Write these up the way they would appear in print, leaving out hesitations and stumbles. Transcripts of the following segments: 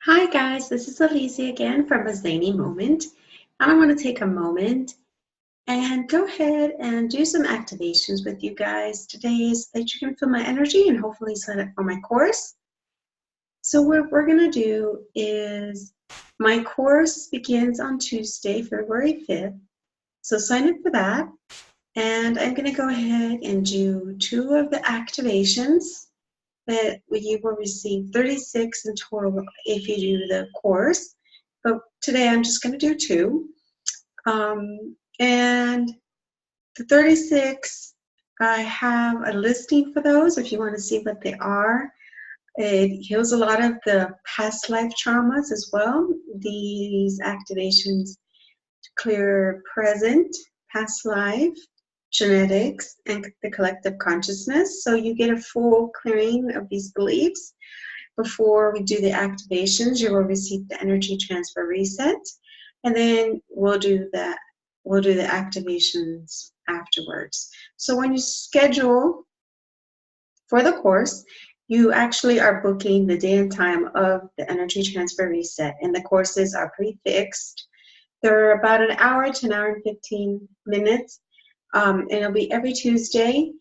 Hi guys, this is Alicia again from A Zany Moment. I want to take a moment and go ahead and do some activations with you guys today so that you can feel my energy and hopefully sign up for my course. So what we're going to do is my course begins on Tuesday, February 5th. So sign up for that. And I'm going to go ahead and do 2 of the activations that you will receive 36 in total if you do the course. But today I'm just going to do 2. And the 36, I have a listing for those if you want to see what they are. It heals a lot of the past life traumas as well. These activations clear present, past life, genetics, and the collective consciousness. So you get a full clearing of these beliefs. Before we do the activations, you will receive the energy transfer reset, and then we'll do the activations afterwards. So when you schedule for the course, you actually are booking the day and time of the energy transfer reset, and the courses are prefixed. They're about an hour to an hour and 15 minutes, and it'll be every Tuesday.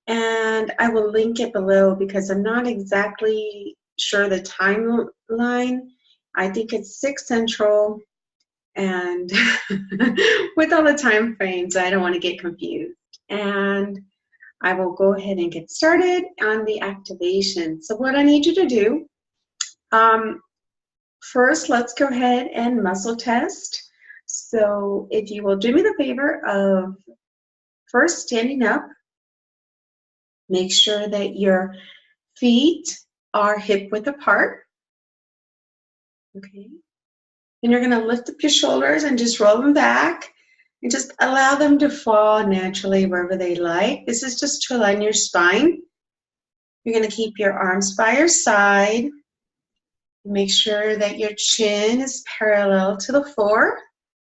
And I will link it below because I'm not exactly sure the timeline. I think it's 6 Central, and with all the time frames, I don't want to get confused. And I will go ahead and get started on the activation. So what I need you to do, first, let's go ahead and muscle test. So if you will do me the favor of first standing up, make sure that your feet are hip width apart. Okay. And you're going to lift up your shoulders and just roll them back and just allow them to fall naturally wherever they like. This is just to align your spine. You're going to keep your arms by your side. Make sure that your chin is parallel to the floor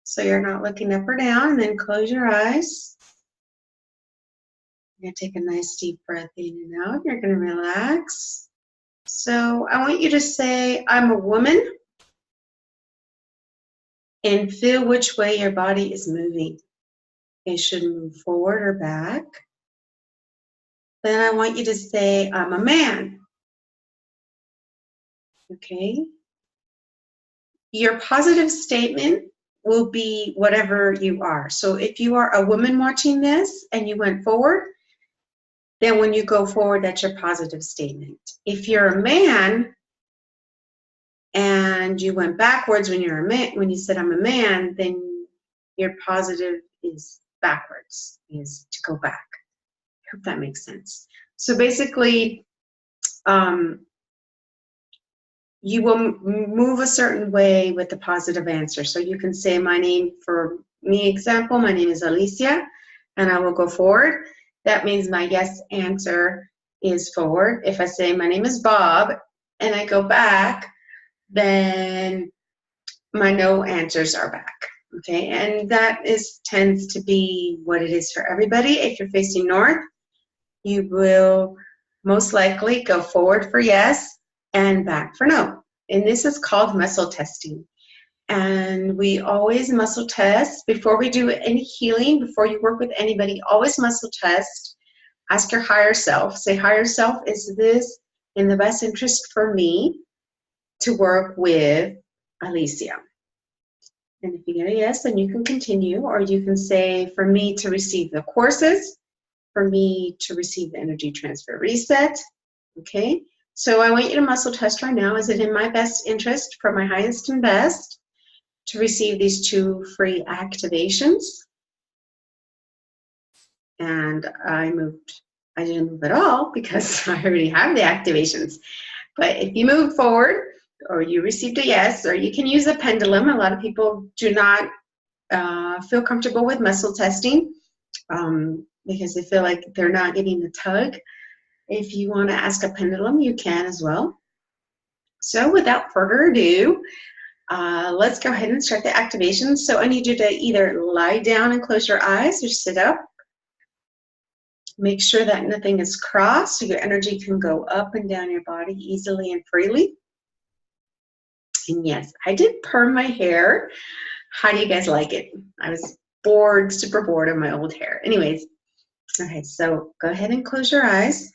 so you're not looking up or down, and then close your eyes. You're going to take a nice deep breath in and out. You're going to relax. So I want you to say, I'm a woman, and feel which way your body is moving. It should move forward or back. Then I want you to say, I'm a man. Okay? Your positive statement will be whatever you are. So if you are a woman watching this and you went forward, then when you go forward, that's your positive statement. If you're a man and you went backwards when you're a man, when you said I'm a man, then your positive is backwards, is to go back. I hope that makes sense. So basically, you will move a certain way with the positive answer. So you can say my name, for me example, my name is Alicia, and I will go forward. That means my yes answer is forward. If I say my name is Bob and I go back, then my no answers are back. Okay, and that tends to be what it is for everybody. If you're facing north, you will most likely go forward for yes and back for no. And this is called muscle testing. And we always muscle test before we do any healing, before you work with anybody, always muscle test. Ask your higher self. Say, higher self, is this in the best interest for me to work with Alicia? And if you get a yes, then you can continue, or you can say, for me to receive the courses, for me to receive the energy transfer reset. Okay, so I want you to muscle test right now. Is it in my best interest, for my highest and best, to receive these 2 free activations? And I didn't move at all because I already have the activations. But if you move forward, or you received a yes, or you can use a pendulum. A lot of people do not feel comfortable with muscle testing because they feel like they're not getting the tug. If you want to ask a pendulum, you can as well. So without further ado, let's go ahead and start the activation. So I need you to either lie down and close your eyes or sit up. Make sure that nothing is crossed so your energy can go up and down your body easily and freely. And yes, I did perm my hair. How do you guys like it? I was bored, super bored of my old hair. Anyways, okay, so go ahead and close your eyes.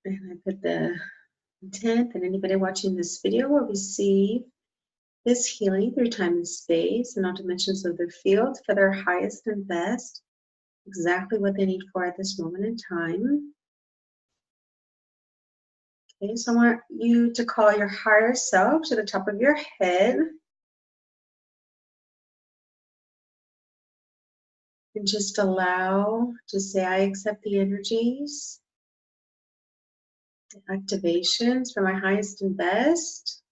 And I put the intent that anybody watching this video will receive this healing through time and space and all dimensions of their field for their highest and best, exactly what they need for at this moment in time. Okay, so I want you to call your higher self to the top of your head and just allow, just say, I accept the energies, the activations for my highest and best,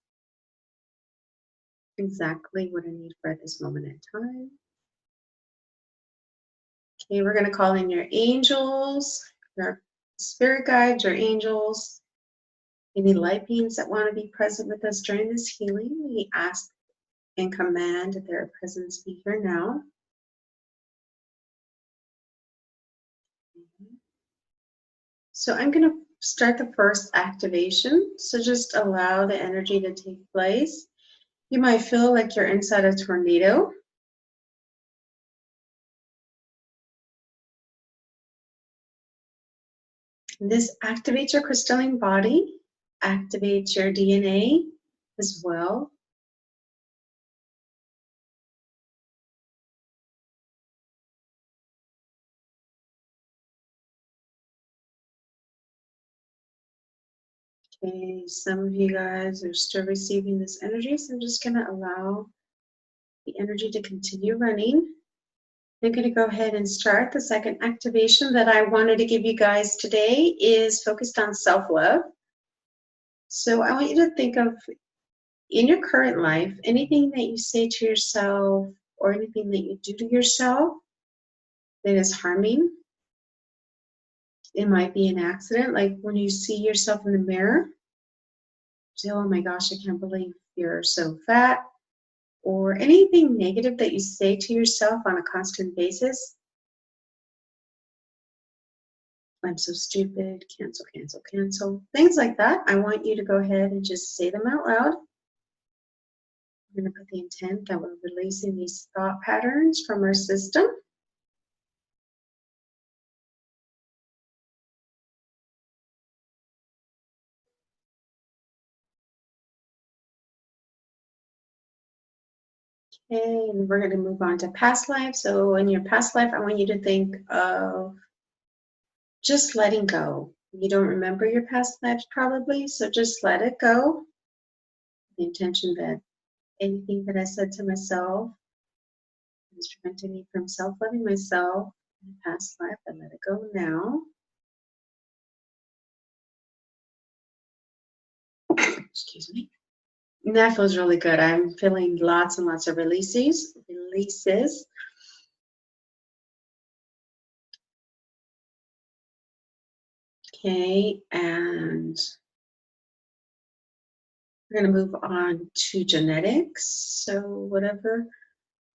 exactly what I need for at this moment in time. Okay, we're going to call in your angels, your spirit guides, your angels, any light beings that want to be present with us during this healing. We ask and command that their presence be here now. So I'm going to start the first activation. So just allow the energy to take place. You might feel like you're inside a tornado. This activates your crystalline body, activates your DNA as well. Okay, some of you guys are still receiving this energy, so I'm just going to allow the energy to continue running. I'm going to go ahead and start. The second activation that I wanted to give you guys today is focused on self-love. So I want you to think of, in your current life, anything that you say to yourself or anything that you do to yourself that is harming. It might be an accident, like when you see yourself in the mirror, say, oh my gosh, I can't believe you're so fat. Or anything negative that you say to yourself on a constant basis. I'm so stupid, cancel, cancel, cancel. Things like that. I want you to go ahead and just say them out loud. We're going to put the intent that we're releasing these thought patterns from our system. Okay, and we're going to move on to past life. So in your past life, I want you to think of just letting go. You don't remember your past lives probably, so just let it go. The intention that anything that I said to myself is preventing me from self-loving myself in the past life, I let it go now. Excuse me. And that feels really good. I'm feeling lots and lots of releases. Okay, and we're going to move on to genetics. So whatever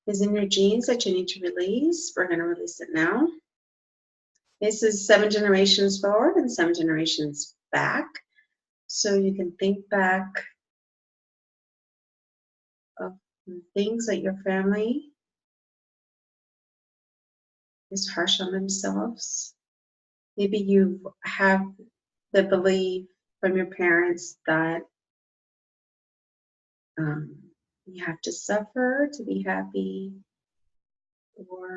is in your genes that you need to release, we're going to release it now. This is 7 generations forward and 7 generations back. So you can think back of things that your family is harsh on themselves. Maybe you have the belief from your parents that you have to suffer to be happy, or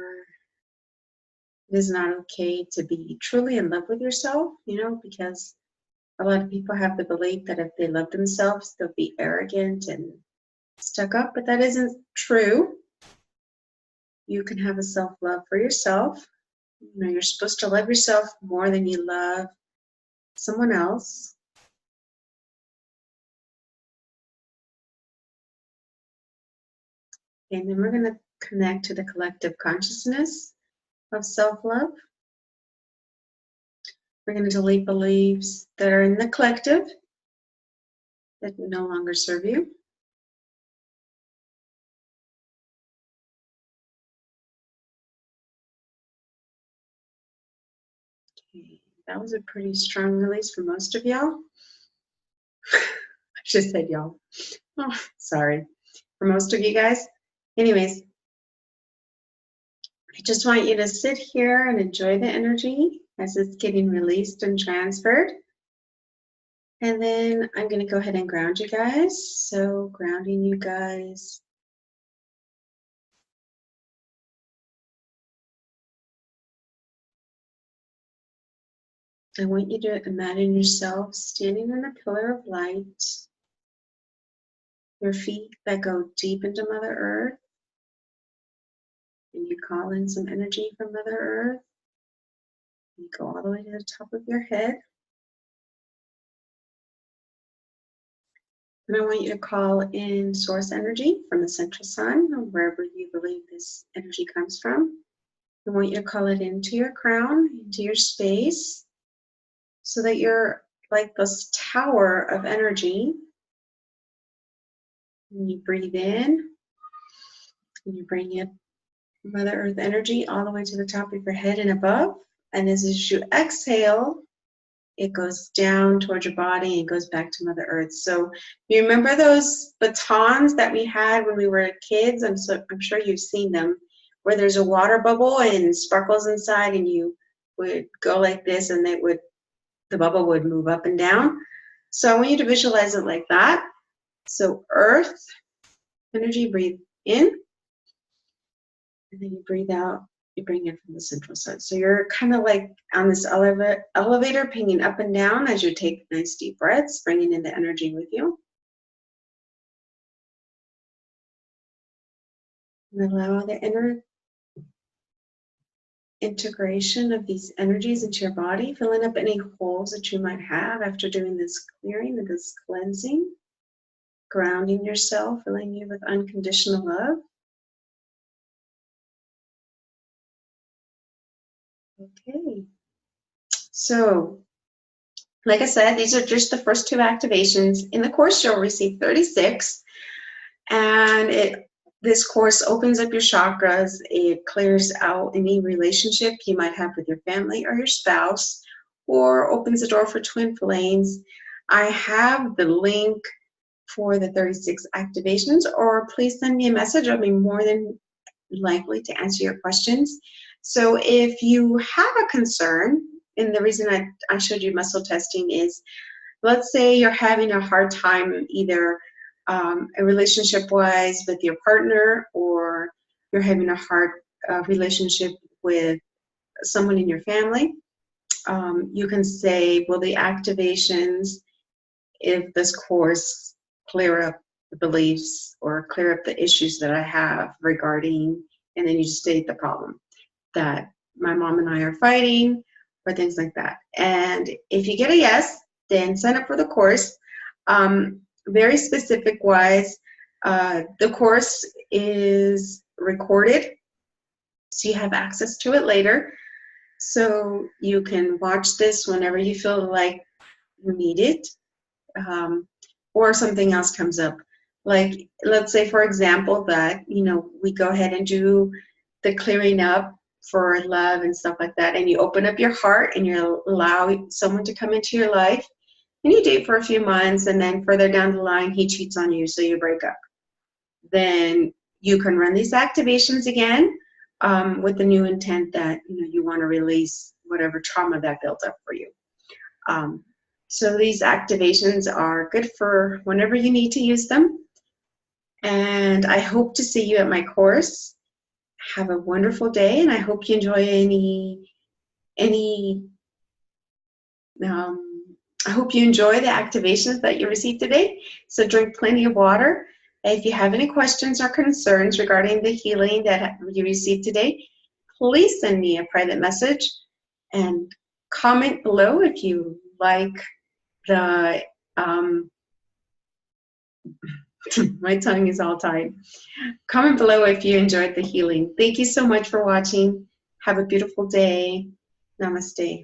it is not okay to be truly in love with yourself, you know, because a lot of people have the belief that if they love themselves, they'll be arrogant and stuck up, but that isn't true. You can have a self-love for yourself. You know, you're supposed to love yourself more than you love someone else. And then we're going to connect to the collective consciousness of self-love. We're going to delete beliefs that are in the collective that no longer serve you. Okay. That was a pretty strong release for most of y'all. I just said y'all. Oh, sorry. For most of you guys. Anyways, I just want you to sit here and enjoy the energy as it's getting released and transferred. And then I'm going to go ahead and ground you guys. So grounding you guys. I want you to imagine yourself standing in a pillar of light. Your feet that go deep into Mother Earth. And you call in some energy from Mother Earth. You go all the way to the top of your head. And I want you to call in source energy from the central sun, or wherever you believe this energy comes from. I want you to call it into your crown, into your space, so that you're like this tower of energy. And you breathe in, and you bring in Mother Earth energy all the way to the top of your head and above. And as you exhale, it goes down towards your body and goes back to Mother Earth. So you remember those batons that we had when we were kids? I'm sure you've seen them, where there's a water bubble and sparkles inside, and you would go like this, and the bubble would move up and down. So I want you to visualize it like that. So Earth energy, breathe in, and then you breathe out. You bring in from the central side. So you're kind of like on this elevator, pinging up and down as you take nice deep breaths, bringing in the energy with you. And allow the inner integration of these energies into your body, filling up any holes that you might have after doing this clearing and this cleansing, grounding yourself, filling you with unconditional love. Okay. So, like I said, these are just the first 2 activations. In the course, you'll receive 36, and this course opens up your chakras. It clears out any relationship you might have with your family or your spouse, or opens the door for twin flames. I have the link for the 36 activations, or please send me a message. I'll be more than likely to answer your questions. So if you have a concern, and the reason I showed you muscle testing is, let's say you're having a hard time either a relationship-wise with your partner, or you're having a hard relationship with someone in your family. You can say, will the activations, if this course, clear up the beliefs or clear up the issues that I have regarding, and then you state the problem that my mom and I are fighting, or things like that. And if you get a yes, then sign up for the course. Very specific wise, the course is recorded, so you have access to it later. So you can watch this whenever you feel like you need it, or something else comes up. Like, let's say, for example, that, we go ahead and do the clearing up for love and stuff like that, and you open up your heart and you allow someone to come into your life, and you date for a few months, and then further down the line, he cheats on you, so you break up. Then you can run these activations again with the new intent that you want to release whatever trauma that built up for you. So these activations are good for whenever you need to use them. And I hope to see you at my course. Have a wonderful day, and I hope you enjoy I hope you enjoy the activations that you received today. So drink plenty of water. If you have any questions or concerns regarding the healing that you received today, please send me a private message and comment below if you like the my tongue is all tied. Comment below if you enjoyed the healing. Thank you so much for watching. Have a beautiful day. Namaste.